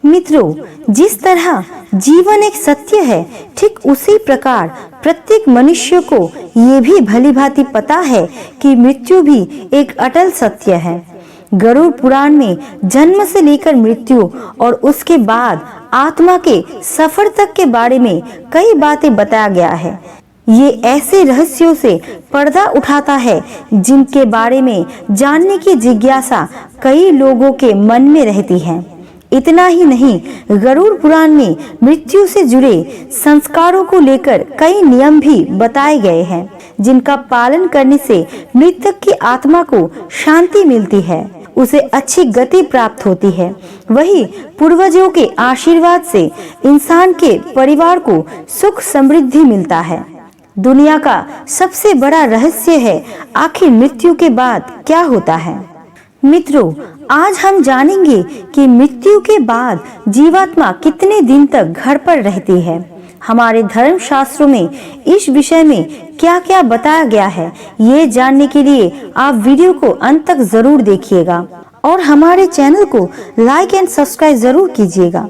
मित्रों, जिस तरह जीवन एक सत्य है, ठीक उसी प्रकार प्रत्येक मनुष्य को ये भी भलीभांति पता है कि मृत्यु भी एक अटल सत्य है। गरुड़ पुराण में जन्म से लेकर मृत्यु और उसके बाद आत्मा के सफर तक के बारे में कई बातें बताया गया है। ये ऐसे रहस्यों से पर्दा उठाता है जिनके बारे में जानने की जिज्ञासा कई लोगों के मन में रहती है। इतना ही नहीं, गरुड़ पुराण में मृत्यु से जुड़े संस्कारों को लेकर कई नियम भी बताए गए हैं, जिनका पालन करने से मृतक की आत्मा को शांति मिलती है, उसे अच्छी गति प्राप्त होती है। वही पूर्वजों के आशीर्वाद से इंसान के परिवार को सुख समृद्धि मिलता है। दुनिया का सबसे बड़ा रहस्य है, आखिर मृत्यु के बाद क्या होता है। मित्रों, आज हम जानेंगे कि मृत्यु के बाद जीवात्मा कितने दिन तक घर पर रहती है। हमारे धर्म शास्त्रों में इस विषय में क्या क्या बताया गया है, ये जानने के लिए आप वीडियो को अंत तक जरूर देखिएगा और हमारे चैनल को लाइक एंड सब्सक्राइब जरूर कीजिएगा।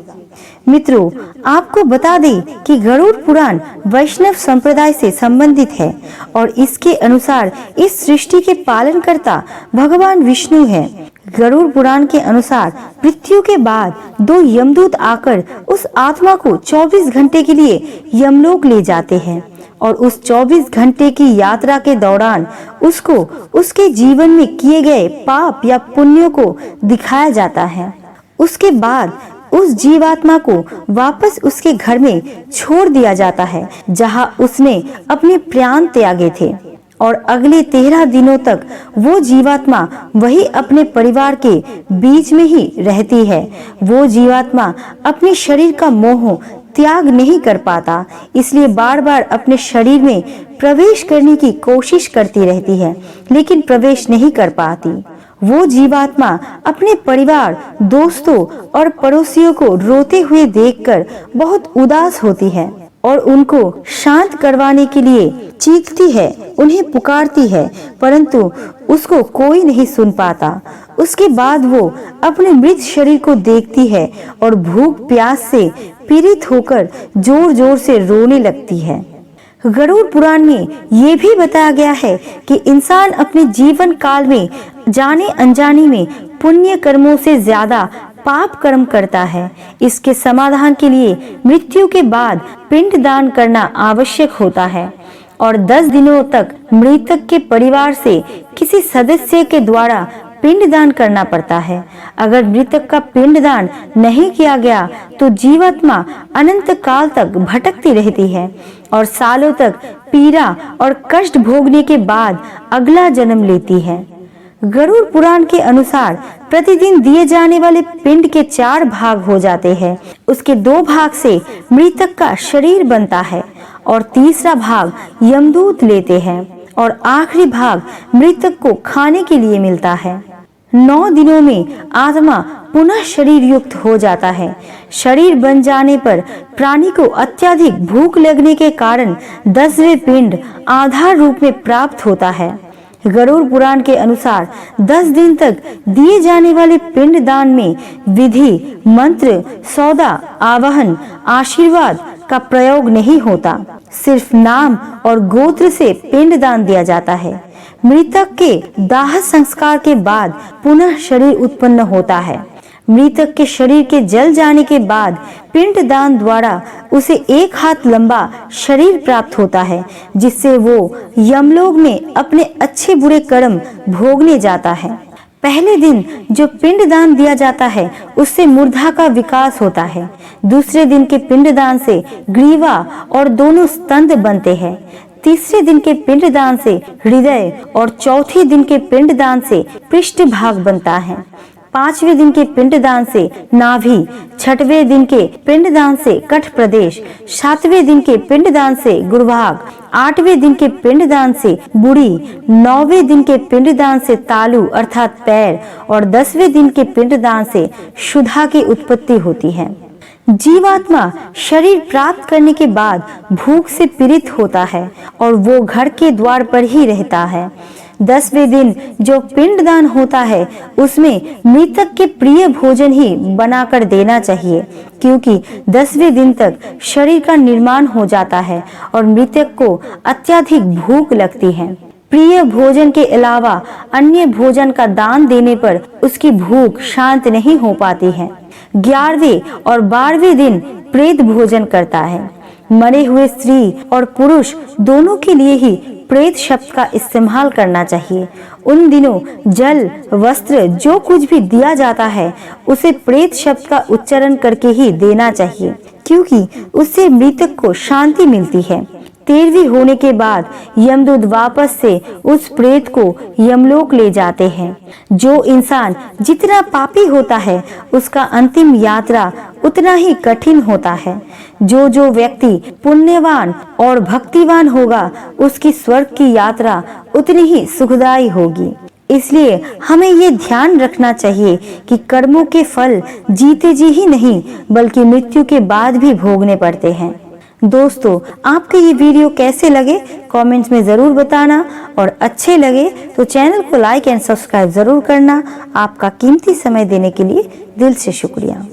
मित्रों, आपको बता दें कि गरुड़ पुराण वैष्णव संप्रदाय से संबंधित है और इसके अनुसार इस सृष्टि के पालनकर्ता भगवान विष्णु है। गरुड़ पुराण के अनुसार मृत्यु के बाद दो यमदूत आकर उस आत्मा को 24 घंटे के लिए यमलोक ले जाते हैं और उस 24 घंटे की यात्रा के दौरान उसको उसके जीवन में किए गए पाप या पुण्यों को दिखाया जाता है। उसके बाद उस जीवात्मा को वापस उसके घर में छोड़ दिया जाता है जहां उसने अपने प्राण त्यागे थे, और अगले 13 दिनों तक वो जीवात्मा वही अपने परिवार के बीच में ही रहती है। वो जीवात्मा अपने शरीर का मोह त्याग नहीं कर पाता, इसलिए बार बार अपने शरीर में प्रवेश करने की कोशिश करती रहती है, लेकिन प्रवेश नहीं कर पाती। वो जीवात्मा अपने परिवार, दोस्तों और पड़ोसियों को रोते हुए देखकर बहुत उदास होती है और उनको शांत करवाने के लिए चीखती है, उन्हें पुकारती है, परंतु उसको कोई नहीं सुन पाता। उसके बाद वो अपने मृत शरीर को देखती है और भूख प्यास से पीड़ित होकर जोर जोर से रोने लगती है। गरुड़ पुराण में ये भी बताया गया है कि इंसान अपने जीवन काल में जाने अनजाने में पुण्य कर्मों से ज्यादा पाप कर्म करता है। इसके समाधान के लिए मृत्यु के बाद पिंड दान करना आवश्यक होता है और 10 दिनों तक मृतक के परिवार से किसी सदस्य के द्वारा पिंडदान करना पड़ता है। अगर मृतक का पिंडदान नहीं किया गया तो जीवात्मा अनंत काल तक भटकती रहती है और सालों तक पीड़ा और कष्ट भोगने के बाद अगला जन्म लेती है। गरुड़ पुराण के अनुसार प्रतिदिन दिए जाने वाले पिंड के 4 भाग हो जाते हैं। उसके 2 भाग से मृतक का शरीर बनता है और तीसरा भाग यमदूत लेते हैं और आखिरी भाग मृतक को खाने के लिए मिलता है। 9 दिनों में आत्मा पुनः शरीर युक्त हो जाता है। शरीर बन जाने पर प्राणी को अत्यधिक भूख लगने के कारण 10वें पिंड आधार रूप में प्राप्त होता है। गरुड़ पुराण के अनुसार 10 दिन तक दिए जाने वाले पिंड दान में विधि, मंत्र, सौदा, आवाहन, आशीर्वाद का प्रयोग नहीं होता। सिर्फ नाम और गोत्र से पिंड दान दिया जाता है। मृतक के दाह संस्कार के बाद पुनः शरीर उत्पन्न होता है। मृतक के शरीर के जल जाने के बाद पिंड दान द्वारा उसे 1 हाथ लंबा शरीर प्राप्त होता है, जिससे वो यमलोक में अपने अच्छे बुरे कर्म भोगने जाता है। पहले दिन जो पिंड दान दिया जाता है उससे मूर्धा का विकास होता है। दूसरे दिन के पिंड दान से ग्रीवा और दोनों स्तंद बनते हैं। तीसरे दिन के पिंड दान से हृदय और चौथे दिन के पिंड दान से पृष्ठ भाग बनता है। 5वें दिन के पिंडदान से नाभि, 6वें दिन के पिंडदान से कठ प्रदेश, 7वें दिन के पिंडदान से गुरुभाग, 8वें दिन के पिंडदान से बुड़ी, 9वें दिन के पिंडदान से तालू अर्थात पैर और 10वें दिन के पिंडदान से क्षुधा की उत्पत्ति होती है। जीवात्मा शरीर प्राप्त करने के बाद भूख से पीड़ित होता है और वो घर के द्वार पर ही रहता है। 10वें दिन जो पिंडदान होता है उसमें मृतक के प्रिय भोजन ही बनाकर देना चाहिए, क्योंकि 10वें दिन तक शरीर का निर्माण हो जाता है और मृतक को अत्यधिक भूख लगती है। प्रिय भोजन के अलावा अन्य भोजन का दान देने पर उसकी भूख शांत नहीं हो पाती है। 11वें और 12वें दिन प्रेत भोजन करता है। मरे हुए स्त्री और पुरुष दोनों के लिए ही प्रेत शब्द का इस्तेमाल करना चाहिए। उन दिनों जल, वस्त्र जो कुछ भी दिया जाता है उसे प्रेत शब्द का उच्चारण करके ही देना चाहिए, क्योंकि उससे मृतक को शांति मिलती है। 13वीं होने के बाद यमदूत वापस से उस प्रेत को यमलोक ले जाते हैं। जो इंसान जितना पापी होता है उसका अंतिम यात्रा उतना ही कठिन होता है। जो व्यक्ति पुण्यवान और भक्तिवान होगा उसकी स्वर्ग की यात्रा उतनी ही सुखदायी होगी। इसलिए हमें ये ध्यान रखना चाहिए कि कर्मों के फल जीते जी ही नहीं बल्कि मृत्यु के बाद भी भोगने पड़ते हैं। दोस्तों, आपके ये वीडियो कैसे लगे कमेंट्स में जरूर बताना, और अच्छे लगे तो चैनल को लाइक एंड सब्सक्राइब जरूर करना। आपका कीमती समय देने के लिए दिल से शुक्रिया।